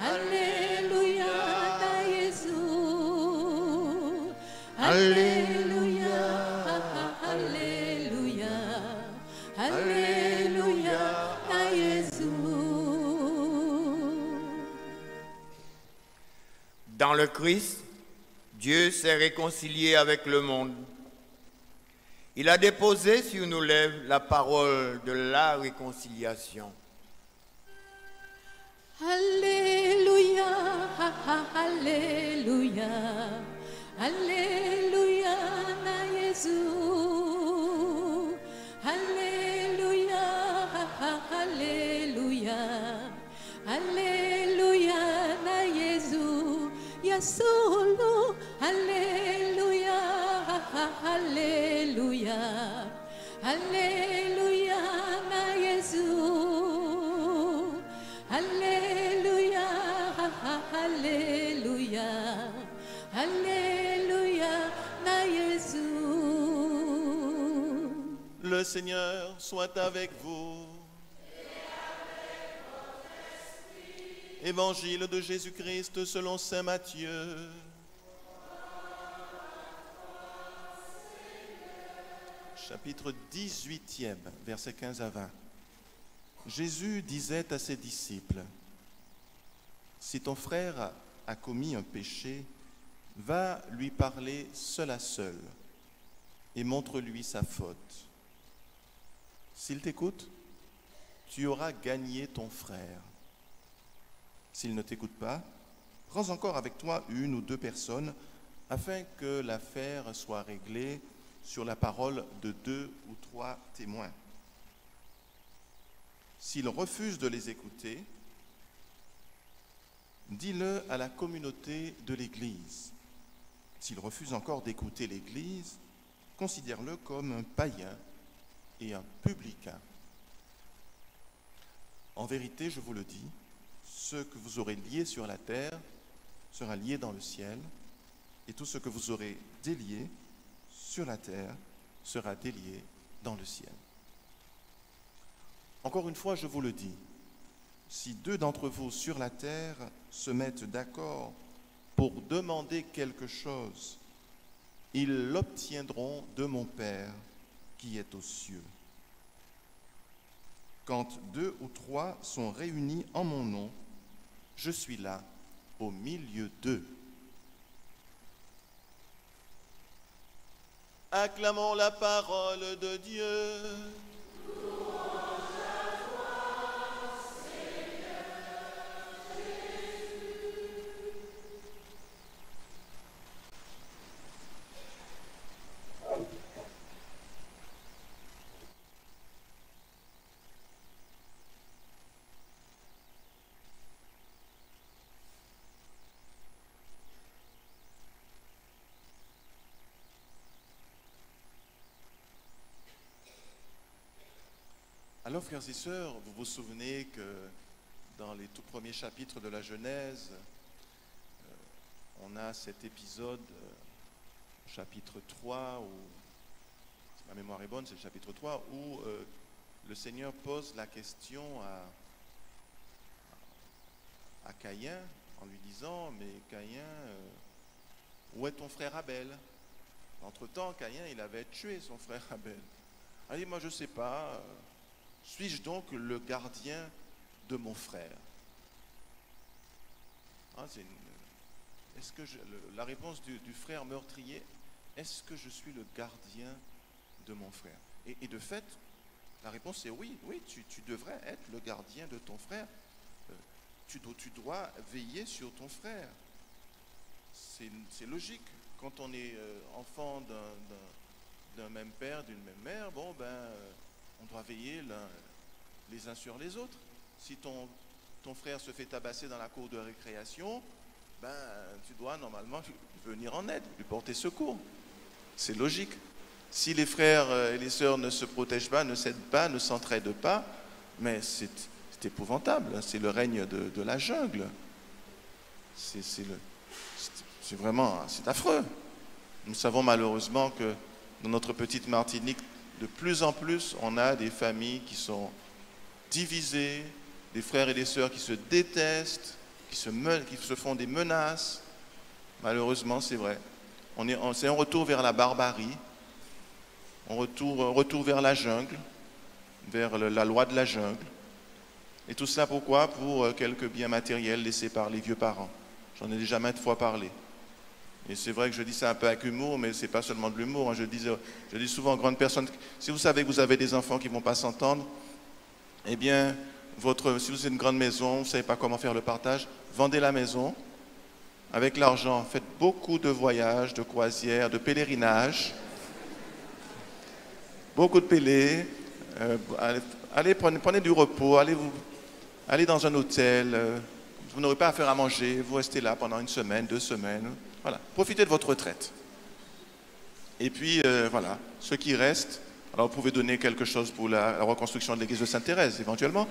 Alléluia, na Jésus. Alléluia, Alléluia, Alléluia, na Jésus. Dans le Christ, Dieu s'est réconcilié avec le monde. Il a déposé sur nos lèvres la parole de la réconciliation. Alléluia, Alléluia, Alléluia, na Jésus. Alléluia, Alléluia, Alléluia, na Jésus. Yasolo, Alléluia, Alléluia, Alléluia, na Jésus. Alléluia, Alléluia, Alléluia, na Jésus. Le Seigneur soit avec vous. Évangile de Jésus-Christ selon saint Matthieu. Chapitre 18e, versets 15 à 20. Jésus disait à ses disciples, « Si ton frère a commis un péché, va lui parler seul à seul et montre-lui sa faute. S'il t'écoute, tu auras gagné ton frère. S'il ne t'écoute pas, prends encore avec toi une ou deux personnes afin que l'affaire soit réglée sur la parole de 2 ou 3 témoins. S'il refuse de les écouter, dis-le à la communauté de l'Église. S'il refuse encore d'écouter l'Église, considère-le comme un païen et un publicain. En vérité, je vous le dis, ce que vous aurez lié sur la terre sera lié dans le ciel, et tout ce que vous aurez délié sur la terre sera délié dans le ciel. Encore une fois, je vous le dis, si 2 d'entre vous sur la terre se mettent d'accord pour demander quelque chose, ils l'obtiendront de mon Père qui est aux cieux. Quand 2 ou 3 sont réunis en mon nom, je suis là, au milieu d'eux. Acclamons la parole de Dieu. Alors, frères et sœurs, vous vous souvenez que dans les tout premiers chapitres de la Genèse, on a cet épisode, chapitre 3, où, si ma mémoire est bonne, c'est le chapitre 3, où le Seigneur pose la question à Caïn, en lui disant, mais Caïn, où est ton frère Abel? Entre-temps, Caïn, il avait tué son frère Abel. Il dit, moi je ne sais pas, suis-je donc le gardien de mon frère? La réponse du frère meurtrier, est-ce que je suis le gardien de mon frère? Et de fait, la réponse est oui, tu devrais être le gardien de ton frère. Tu dois veiller sur ton frère. C'est logique. Quand on est enfant d'un même père, d'une même mère, on doit veiller les uns sur les autres. Si ton frère se fait tabasser dans la cour de récréation, tu dois normalement venir en aide, lui porter secours. C'est logique. Si les frères et les sœurs ne se protègent pas, ne s'aident pas, ne s'entraident pas, mais c'est épouvantable. C'est le règne de la jungle. C'est affreux. Nous savons malheureusement que dans notre petite Martinique, de plus en plus, on a des familles qui sont divisées, des frères et des sœurs qui se détestent, qui se font des menaces. Malheureusement, c'est vrai. C'est un retour vers la barbarie, un retour vers la jungle, vers la loi de la jungle. Et tout ça pourquoi? Pour quelques biens matériels laissés par les vieux parents. J'en ai déjà maintes fois parlé. Et c'est vrai que je dis ça un peu avec humour, mais ce n'est pas seulement de l'humour. Hein. Je dis souvent aux grandes personnes, si vous savez que vous avez des enfants qui ne vont pas s'entendre, eh bien, si vous avez une grande maison, vous ne savez pas comment faire le partage, vendez la maison. Avec l'argent, faites beaucoup de voyages, de croisières, de pèlerinages. Beaucoup de pélés. Allez, prenez du repos, allez dans un hôtel. Vous n'aurez pas à faire à manger, vous restez là pendant 1 semaine, 2 semaines. Voilà, profitez de votre retraite. Et puis, voilà, ceux qui restent, alors vous pouvez donner quelque chose pour la reconstruction de l'église de Sainte-Thérèse, éventuellement.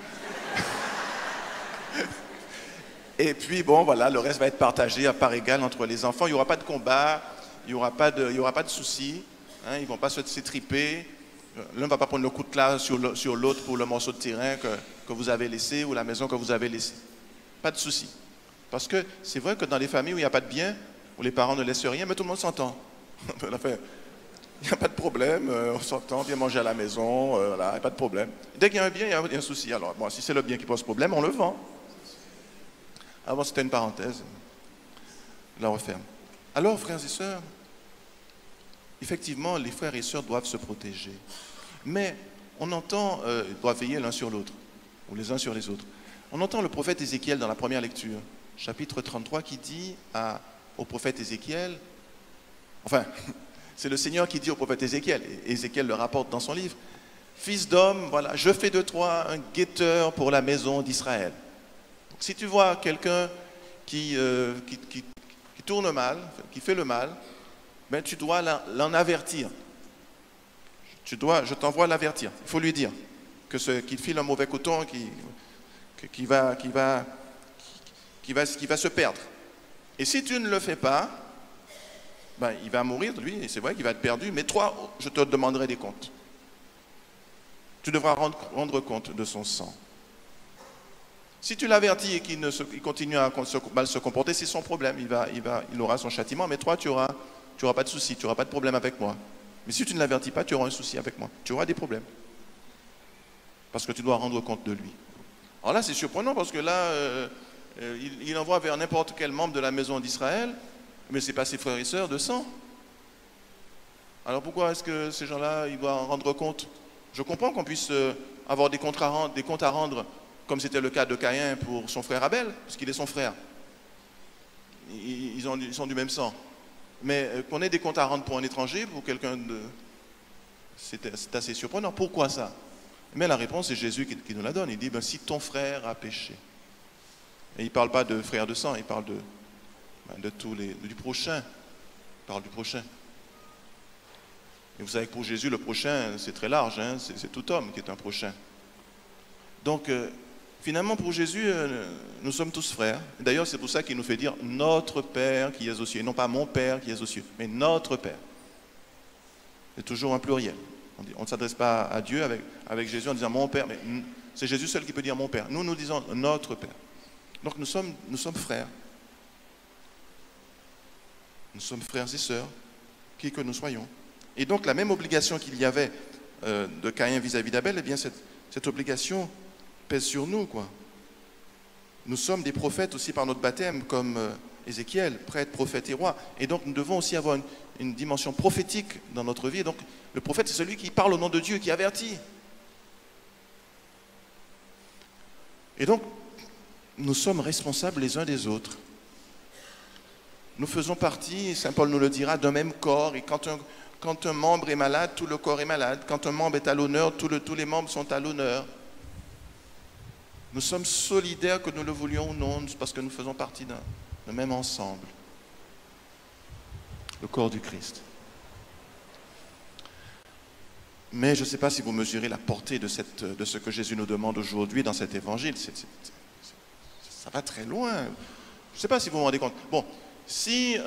Et puis, bon, voilà, le reste va être partagé à part égale entre les enfants. Il n'y aura pas de combat, il n'y aura pas de soucis. Hein, ils ne vont pas s'étriper. L'un ne va pas prendre le coup de classe sur l'autre pour le morceau de terrain que vous avez laissé ou la maison que vous avez laissée. Pas de soucis. Parce que c'est vrai que dans les familles où il n'y a pas de bien, où les parents ne laissent rien, mais tout le monde s'entend. Il n'y a pas de problème, on s'entend, viens manger à la maison, voilà, il n'y a pas de problème. Dès qu'il y a un bien, il y a un souci. Alors, bon, si c'est le bien qui pose problème, on le vend. Ah bon, c'était une parenthèse. Je la referme. Alors, frères et sœurs, effectivement, les frères et sœurs doivent se protéger. Mais on entend, ils doivent veiller l'un sur l'autre, ou les uns sur les autres. On entend le prophète Ézéchiel dans la première lecture, chapitre 33, qui dit au prophète Ézéchiel, enfin, c'est le Seigneur qui dit au prophète Ézéchiel, et Ézéchiel le rapporte dans son livre, « Fils d'homme, voilà, je fais de toi un guetteur pour la maison d'Israël. » Si tu vois quelqu'un qui tourne mal, qui fait le mal, ben tu dois l'en avertir. Je t'envoie l'avertir. Il faut lui dire qu'il file un mauvais coton, qu'il va se perdre. Et si tu ne le fais pas, ben, il va mourir, lui, et c'est vrai qu'il va être perdu, mais toi, je te demanderai des comptes. Tu devras rendre compte de son sang. Si tu l'avertis et qu'il continue à mal se comporter, c'est son problème. Il aura son châtiment, mais toi, tu n'auras pas de souci, tu n'auras pas de problème avec moi. Mais si tu ne l'avertis pas, tu auras un souci avec moi. Tu auras des problèmes. Parce que tu dois rendre compte de lui. Alors là, c'est surprenant parce que là, il envoie vers n'importe quel membre de la maison d'Israël, mais ce n'est pas ses frères et sœurs de sang. Alors pourquoi est-ce que ces gens-là, ils doivent en rendre compte? Je comprends qu'on puisse avoir des comptes à rendre, comme c'était le cas de Caïn pour son frère Abel, parce qu'il est son frère. Ils sont du même sang. Mais qu'on ait des comptes à rendre pour un étranger, pour quelqu'un de... C'est assez surprenant. Pourquoi ça? Mais la réponse, c'est Jésus qui nous la donne. Il dit, ben, si ton frère a péché. Et il ne parle pas de frère de sang, il parle du prochain. Il parle du prochain. Et vous savez que pour Jésus, le prochain, c'est très large. Hein? C'est tout homme qui est un prochain. Donc, finalement, pour Jésus, nous sommes tous frères. D'ailleurs, c'est pour ça qu'il nous fait dire « notre Père qui est aux cieux ». Et non pas « mon Père qui est aux cieux », mais « notre Père ». C'est toujours un pluriel. On ne s'adresse pas à Dieu avec Jésus en disant « mon Père », mais c'est Jésus seul qui peut dire « mon Père ». Nous disons « notre Père ». Donc nous sommes frères. Nous sommes frères et sœurs, qui que nous soyons. Et donc la même obligation qu'il y avait de Caïn vis-à-vis d'Abel, eh bien cette obligation pèse sur nous, quoi. Nous sommes des prophètes aussi par notre baptême, comme Ézéchiel, prêtre, prophète et roi. Et donc nous devons aussi avoir une dimension prophétique dans notre vie. Et donc le prophète, c'est celui qui parle au nom de Dieu, qui avertit. Et donc, nous sommes responsables les uns des autres. Nous faisons partie, saint Paul nous le dira, d'un même corps. Et quand un membre est malade, tout le corps est malade. Quand un membre est à l'honneur, tous les membres sont à l'honneur. Nous sommes solidaires, que nous le voulions ou non, parce que nous faisons partie d'un même ensemble. Le corps du Christ. Mais je ne sais pas si vous mesurez la portée de ce que Jésus nous demande aujourd'hui dans cet évangile. Ça va très loin. Je ne sais pas si vous vous rendez compte. Bon, Si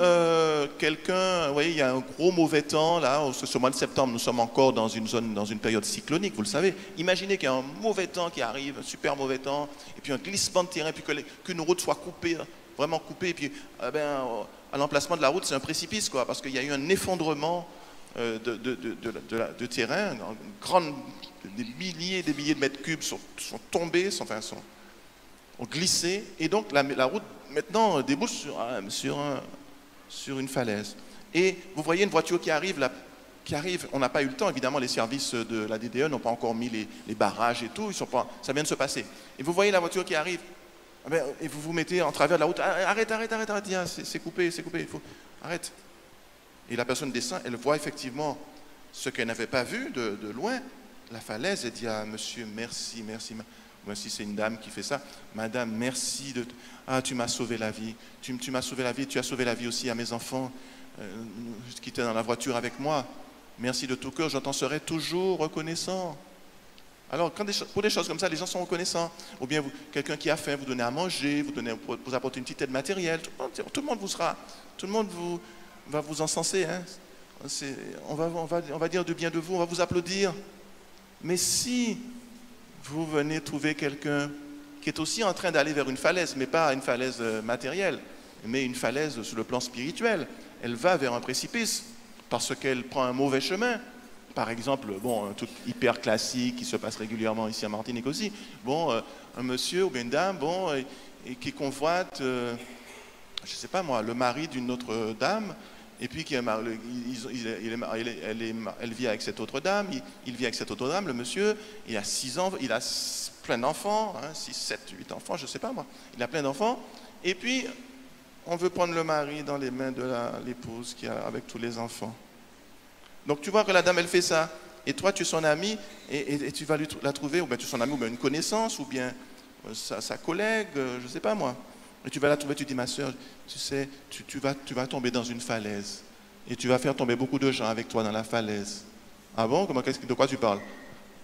quelqu'un, vous voyez, il y a un gros mauvais temps, là, ce mois de septembre, nous sommes encore dans une zone, dans une période cyclonique, vous le savez. Imaginez qu'il y a un mauvais temps qui arrive, un super mauvais temps, et puis un glissement de terrain, puis qu'une route soit coupée, vraiment coupée, et puis à l'emplacement de la route, c'est un précipice, quoi, parce qu'il y a eu un effondrement de terrain, des milliers et des milliers de mètres cubes sont tombés, ont glissé, et donc la route maintenant débouche sur une falaise. Et vous voyez une voiture qui arrive, on n'a pas eu le temps, évidemment les services de la DDE n'ont pas encore mis les barrages et tout, ça vient de se passer. Et vous voyez la voiture qui arrive, et vous vous mettez en travers de la route, arrête, c'est coupé, arrête. Et la personne descend, elle voit effectivement ce qu'elle n'avait pas vu de loin, la falaise, et dit à monsieur, merci. Moi, si c'est une dame qui fait ça, madame, merci tu m'as sauvé la vie. Tu m'as sauvé la vie, tu as sauvé la vie aussi à mes enfants qui étaient dans la voiture avec moi. Merci de tout cœur, je t'en serai toujours reconnaissant. Alors, pour des choses comme ça, les gens sont reconnaissants. Ou bien quelqu'un qui a faim, vous donnez à manger, vous apportez une petite aide matérielle. Tout le monde va vous encenser. Hein. On va dire du bien de vous, on va vous applaudir. Mais si vous venez trouver quelqu'un qui est aussi en train d'aller vers une falaise, mais pas une falaise matérielle, mais une falaise sur le plan spirituel, elle va vers un précipice parce qu'elle prend un mauvais chemin. Par exemple, un truc hyper classique qui se passe régulièrement ici à Martinique aussi, un monsieur ou bien une dame, et qui convoite, je ne sais pas moi, le mari d'une autre dame, et puis elle vit avec cette autre dame, il vit avec cette autre dame, le monsieur, il a 6 ans, il a plein d'enfants, 6, 7, 8 enfants, je ne sais pas moi, il a plein d'enfants, et puis on veut prendre le mari dans les mains de l'épouse qui a avec tous les enfants. Donc tu vois que la dame elle fait ça, et toi tu es son ami, et tu vas la trouver, ou bien tu es son ami, ou bien une connaissance, ou bien sa collègue, je ne sais pas moi. Et tu vas la trouver, tu dis, ma soeur, tu sais, tu vas tomber dans une falaise. Et tu vas faire tomber beaucoup de gens avec toi dans la falaise. Ah bon? De quoi tu parles?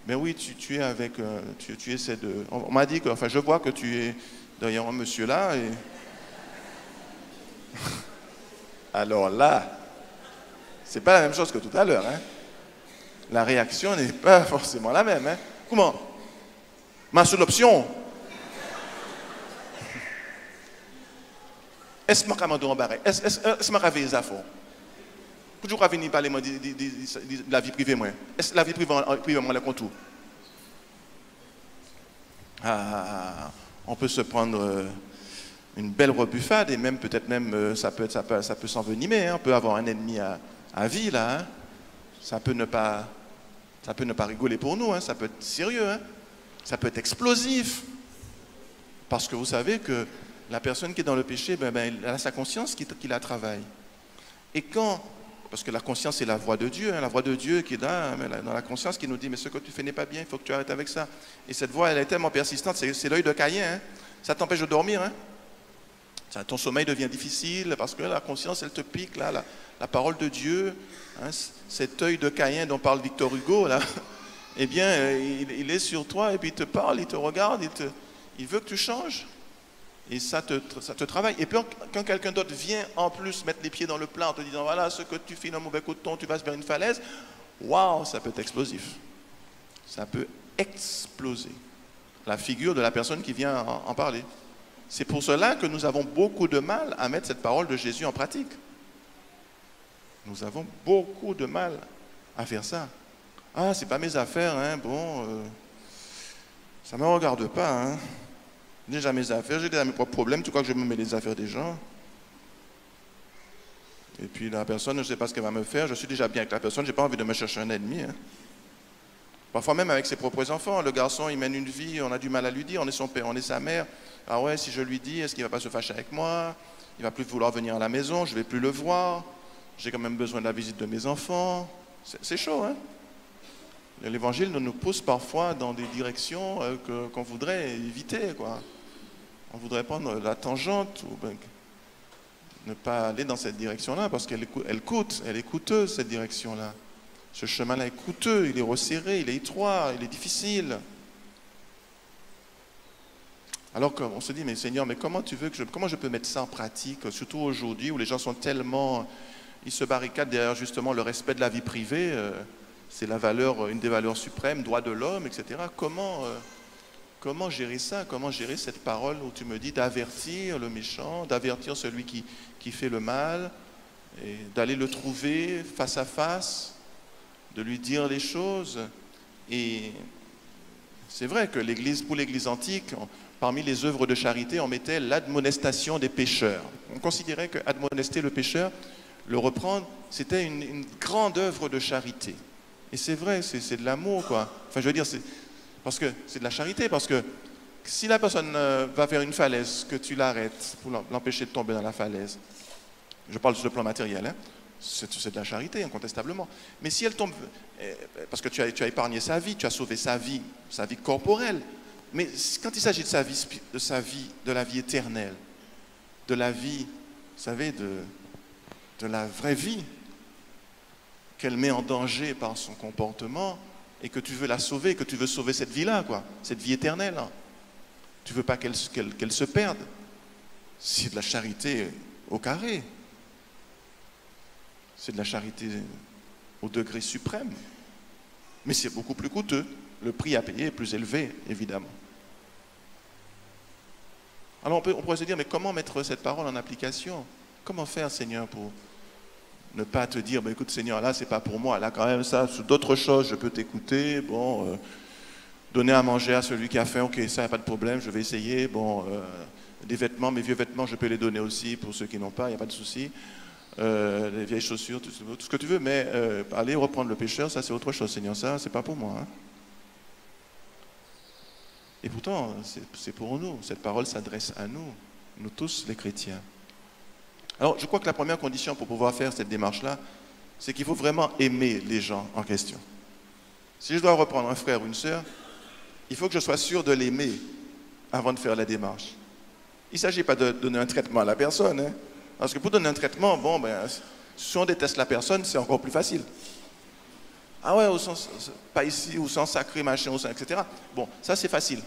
Ben oui, tu es avec... tu essaies de... On m'a dit que... Enfin, je vois que tu es derrière un monsieur là, et... Alors là, c'est pas la même chose que tout à l'heure, hein? La réaction n'est pas forcément la même, hein? Comment? Ma seule option... Est-ce que je vais embarrer? Est-ce que je vais les affaires? Pour que je venir parler de la vie privée, moi. Est-ce que la vie privée, moi, le contour? On peut se prendre une belle rebuffade et même peut-être ça peut s'envenimer. Hein. On peut avoir un ennemi à vie là. Hein. Ça peut ne pas rigoler pour nous. Hein. Ça peut être sérieux. Hein. Ça peut être explosif. Parce que vous savez que la personne qui est dans le péché, elle a sa conscience qui la travaille. Et parce que la conscience c'est la voix de Dieu, hein, la voix de Dieu qui est dans la conscience qui nous dit, mais ce que tu fais n'est pas bien, il faut que tu arrêtes avec ça. Et cette voix, elle est tellement persistante, c'est l'œil de Caïn, hein, ça t'empêche de dormir. Hein. Ton sommeil devient difficile parce que la conscience, elle te pique, là, la parole de Dieu, hein, cet œil de Caïn dont parle Victor Hugo, là, eh bien, il est sur toi et puis il te parle, il te regarde, il veut que tu changes. Et ça te travaille. Et puis quand quelqu'un d'autre vient en plus mettre les pieds dans le plat en te disant voilà ce que tu fais d'un mauvais coup de ton, tu vas vers une falaise, waouh, ça peut être explosif. Ça peut exploser. La figure de la personne qui vient en parler. C'est pour cela que nous avons beaucoup de mal à mettre cette parole de Jésus en pratique. Nous avons beaucoup de mal à faire ça. Ah, c'est pas mes affaires, hein, ça ne me regarde pas, hein. J'ai déjà mes affaires, j'ai déjà mes propres problèmes, tu crois que je me mets les affaires des gens? Et puis la personne, je ne sais pas ce qu'elle va me faire, je suis déjà bien avec la personne, je n'ai pas envie de me chercher un ennemi. Hein. Parfois même avec ses propres enfants, le garçon il mène une vie, on a du mal à lui dire, on est son père, on est sa mère. Ah ouais, si je lui dis, est-ce qu'il ne va pas se fâcher avec moi? Il ne va plus vouloir venir à la maison, je ne vais plus le voir, j'ai quand même besoin de la visite de mes enfants. C'est chaud, hein? L'évangile nous pousse parfois dans des directions qu'on voudrait éviter, quoi. On voudrait prendre la tangente ou ne pas aller dans cette direction-là parce qu'elle est coûteuse, cette direction-là. Ce chemin-là est coûteux, il est resserré, il est étroit, il est difficile. Alors qu'on se dit, mais Seigneur, mais comment tu veux comment je peux mettre ça en pratique, surtout aujourd'hui où les gens sont tellement, ils se barricadent derrière justement le respect de la vie privée, c'est la valeur, une des valeurs suprêmes, droit de l'homme, etc. Comment gérer ça? Comment gérer cette parole où tu me dis d'avertir le méchant, d'avertir celui qui fait le mal, et d'aller le trouver face à face, de lui dire les choses. Et c'est vrai que pour l'Église antique, parmi les œuvres de charité, on mettait l'admonestation des pécheurs. On considérait que admonester le pécheur, le reprendre, c'était une grande œuvre de charité. Et c'est vrai, c'est de l'amour, quoi. Enfin, je veux dire, parce que c'est de la charité, parce que si la personne va vers une falaise, que tu l'arrêtes pour l'empêcher de tomber dans la falaise, je parle sur le plan matériel, hein, c'est de la charité, incontestablement. Mais si elle tombe, parce que tu as épargné sa vie, tu as sauvé sa vie corporelle, mais quand il s'agit de la vie éternelle, de la vie, vous savez, de la vraie vie, qu'elle met en danger par son comportement, et que tu veux la sauver, que tu veux sauver cette vie-là, quoi, cette vie éternelle. Hein. Tu ne veux pas qu'elle se perde. C'est de la charité au carré. C'est de la charité au degré suprême. Mais c'est beaucoup plus coûteux. Le prix à payer est plus élevé, évidemment. Alors on pourrait se dire, mais comment mettre cette parole en application? Comment faire, Seigneur, pour ne pas te dire, écoute Seigneur, là c'est pas pour moi, là quand même ça, sur d'autres choses je peux t'écouter, bon, donner à manger à celui qui a faim, ok, ça n'y a pas de problème, je vais essayer, bon, des vêtements, mes vieux vêtements, je peux les donner aussi pour ceux qui n'ont pas, il n'y a pas de souci, les vieilles chaussures, tout ce que tu veux, mais aller reprendre le pécheur, ça c'est autre chose, Seigneur, ça c'est pas pour moi. Hein. Et pourtant, c'est pour nous, cette parole s'adresse à nous, nous tous les chrétiens. Alors, je crois que la première condition pour pouvoir faire cette démarche-là, c'est qu'il faut vraiment aimer les gens en question. Si je dois reprendre un frère ou une sœur, il faut que je sois sûr de l'aimer avant de faire la démarche. Il ne s'agit pas de donner un traitement à la personne, hein, parce que pour donner un traitement, bon, si on déteste la personne, c'est encore plus facile. Ah ouais, au sens, pas ici, au sens sacré, machin, etc. Bon, ça c'est facile.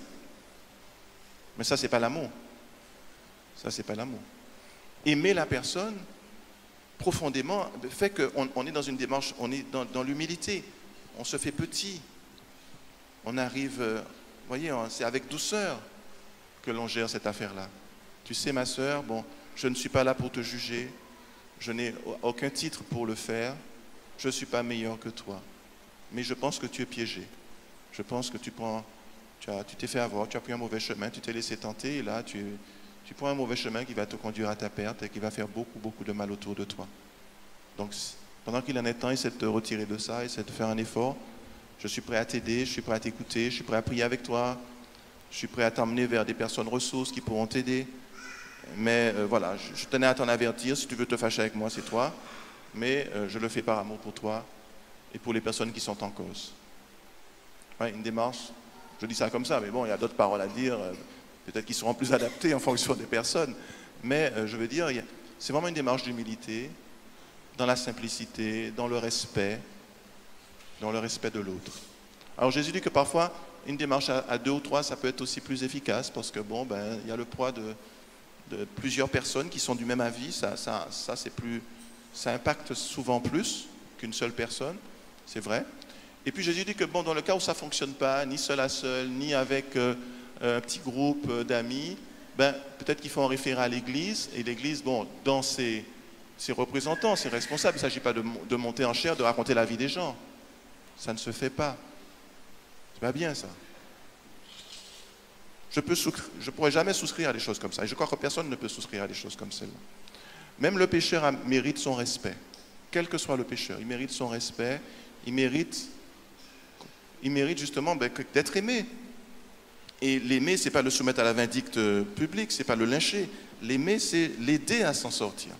Mais ça, c'est pas l'amour. Ça, c'est pas l'amour. Aimer la personne profondément fait qu'on est dans une démarche, on est dans l'humilité, on se fait petit, on arrive, vous voyez, c'est avec douceur que l'on gère cette affaire-là. Tu sais ma sœur, bon, je ne suis pas là pour te juger, je n'ai aucun titre pour le faire, je ne suis pas meilleur que toi, mais je pense que tu es piégé, je pense que tu t'es fait avoir, tu as pris un mauvais chemin, tu t'es laissé tenter et là tu prends un mauvais chemin qui va te conduire à ta perte et qui va faire beaucoup, beaucoup de mal autour de toi. Donc, pendant qu'il en est temps, essaie de te retirer de ça, essaie de faire un effort. Je suis prêt à t'aider, je suis prêt à t'écouter, je suis prêt à prier avec toi, je suis prêt à t'emmener vers des personnes ressources qui pourront t'aider. Mais voilà, je tenais à t'en avertir, si tu veux te fâcher avec moi, c'est toi, mais je le fais par amour pour toi et pour les personnes qui sont en cause. Ouais, une démarche, je dis ça comme ça, mais bon, il y a d'autres paroles à dire. Peut-être qu'ils seront plus adaptés en fonction des personnes. Mais je veux dire, c'est vraiment une démarche d'humilité, dans la simplicité, dans le respect de l'autre. Alors Jésus dit que parfois, une démarche à 2 ou 3, ça peut être aussi plus efficace, parce que bon, il y a le poids de plusieurs personnes qui sont du même avis, ça impacte souvent plus qu'une seule personne, c'est vrai. Et puis Jésus dit que bon, dans le cas où ça ne fonctionne pas, ni seul à seul, ni avec un petit groupe d'amis, peut-être qu'il faut en référer à l'Église, et l'Église, bon, dans ses représentants, ses responsables, il ne s'agit pas de monter en chair, de raconter la vie des gens. Ça ne se fait pas. C'est pas bien ça. Je ne pourrais jamais souscrire à des choses comme ça, et je crois que personne ne peut souscrire à des choses comme celle-là. Même le pécheur mérite son respect. Quel que soit le pécheur, il mérite son respect, il mérite justement d'être aimé. Et l'aimer, ce n'est pas le soumettre à la vindicte publique, ce n'est pas le lyncher. L'aimer, c'est l'aider à s'en sortir.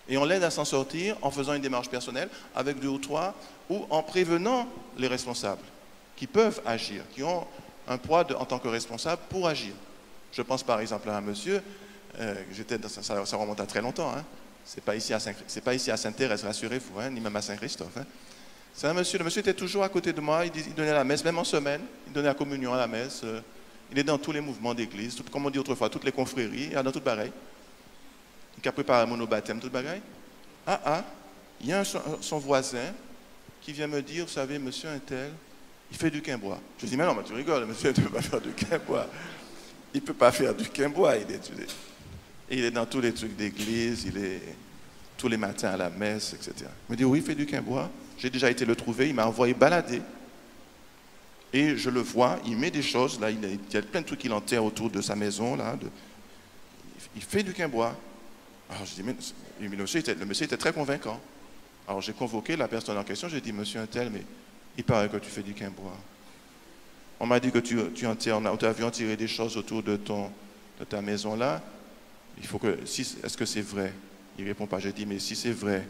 Et on l'aide à s'en sortir en faisant une démarche personnelle avec 2 ou 3, ou en prévenant les responsables qui peuvent agir, qui ont un poids en tant que responsables pour agir. Je pense par exemple à un monsieur, ça remonte à très longtemps, hein. C'est pas ici à Sainte-Thérèse, rassurez-vous, hein, ni même à Saint-Christophe. Hein. C'est un monsieur, le monsieur était toujours à côté de moi, il donnait la messe, même en semaine, il donnait la communion à la messe, Il est dans tous les mouvements d'église, comme on dit autrefois, toutes les confréries, il y a dans tout pareil. Il a préparé un monobaptême, tout pareil. Il y a son voisin qui vient me dire, vous savez, monsieur un tel, il fait du quimbois. Je dis, mais non, mais tu rigoles, monsieur ne peut pas faire du quimbois. Il ne peut pas faire du quimbois. Il est dans tous les trucs d'église, il est tous les matins à la messe, etc. Il me dit, oui, il fait du quimbois. J'ai déjà été le trouver, il m'a envoyé balader. Et je le vois, il met des choses, là, il y a plein de trucs qu'il enterre autour de sa maison, là. Il fait du quimbois. Alors je dis, mais le monsieur était très convaincant. Alors j'ai convoqué la personne en question, j'ai dit, monsieur un tel, mais il paraît que tu fais du quimbois. On m'a dit que tu enterres, on t'a vu enterrer des choses autour de ta maison là. Il faut que, est-ce que c'est vrai? Il répond pas. J'ai dit, mais si c'est vrai,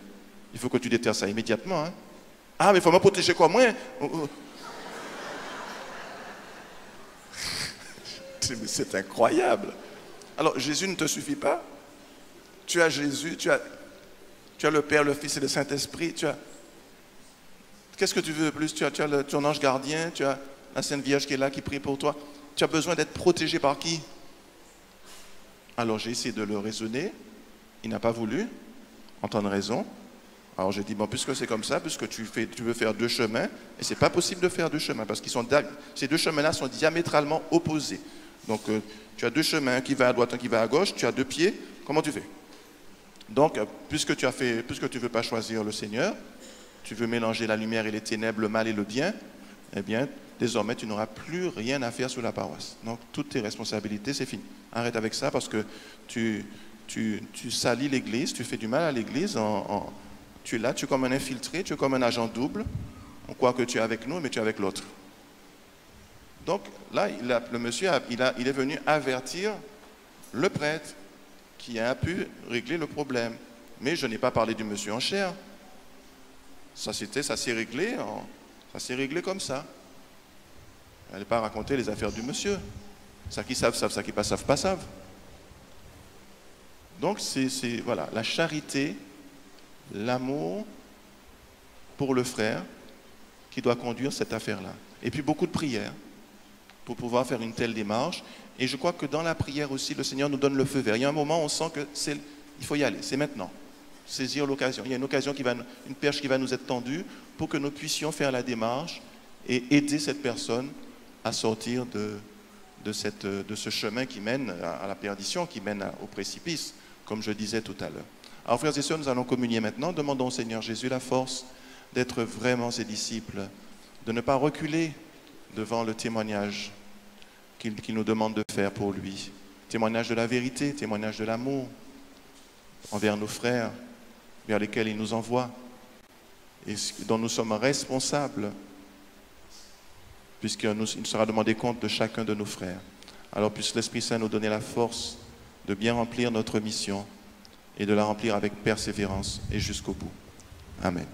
il faut que tu déterres ça immédiatement. Hein? Ah, mais il faut me protéger quoi, moi? C'est incroyable. Alors Jésus ne te suffit pas. Tu as Jésus, tu as le Père, le Fils et le Saint-Esprit. Qu'est-ce que tu veux de plus? Tu as ton ange gardien, tu as la Sainte Vierge qui est là, qui prie pour toi. Tu as besoin d'être protégé par qui? Alors j'ai essayé de le raisonner. Il n'a pas voulu entendre raison. Alors j'ai dit, bon, puisque c'est comme ça, puisque tu veux faire deux chemins, et c'est pas possible de faire deux chemins, parce que ces deux chemins-là sont diamétralement opposés. Donc tu as deux chemins, un qui va à droite, un qui va à gauche, tu as deux pieds, comment tu fais? Donc, puisque tu ne veux pas choisir le Seigneur, tu veux mélanger la lumière et les ténèbres, le mal et le bien, eh bien, désormais, tu n'auras plus rien à faire sur la paroisse. Donc, toutes tes responsabilités, c'est fini. Arrête avec ça parce que tu salis l'Église, tu fais du mal à l'Église. Tu es là, tu es comme un infiltré, tu es comme un agent double. On croit que tu es avec nous, mais tu es avec l'autre. Donc, là, le monsieur, il est venu avertir le prêtre qui a pu régler le problème. Mais je n'ai pas parlé du monsieur en chair. Ça s'est réglé comme ça. Elle n'a pas raconté les affaires du monsieur. Ça qui savent, ça qui pas savent, pas savent. Donc, voilà, la charité, l'amour pour le frère qui doit conduire cette affaire-là. Et puis beaucoup de prières pour pouvoir faire une telle démarche. Et je crois que dans la prière aussi, le Seigneur nous donne le feu vert. Il y a un moment où on sent qu'il faut y aller, c'est maintenant. Saisir l'occasion. Il y a une perche qui va nous être tendue pour que nous puissions faire la démarche et aider cette personne à sortir de ce chemin qui mène à la perdition, qui mène au précipice, comme je disais tout à l'heure. Alors frères et sœurs, nous allons communier maintenant. Demandons au Seigneur Jésus la force d'être vraiment ses disciples, de ne pas reculer devant le témoignage qu'il nous demande de faire pour lui. Témoignage de la vérité, témoignage de l'amour envers nos frères, vers lesquels il nous envoie et dont nous sommes responsables, puisqu'il nous sera demandé compte de chacun de nos frères. Alors puisse l'Esprit Saint nous donner la force de bien remplir notre mission et de la remplir avec persévérance et jusqu'au bout. Amen.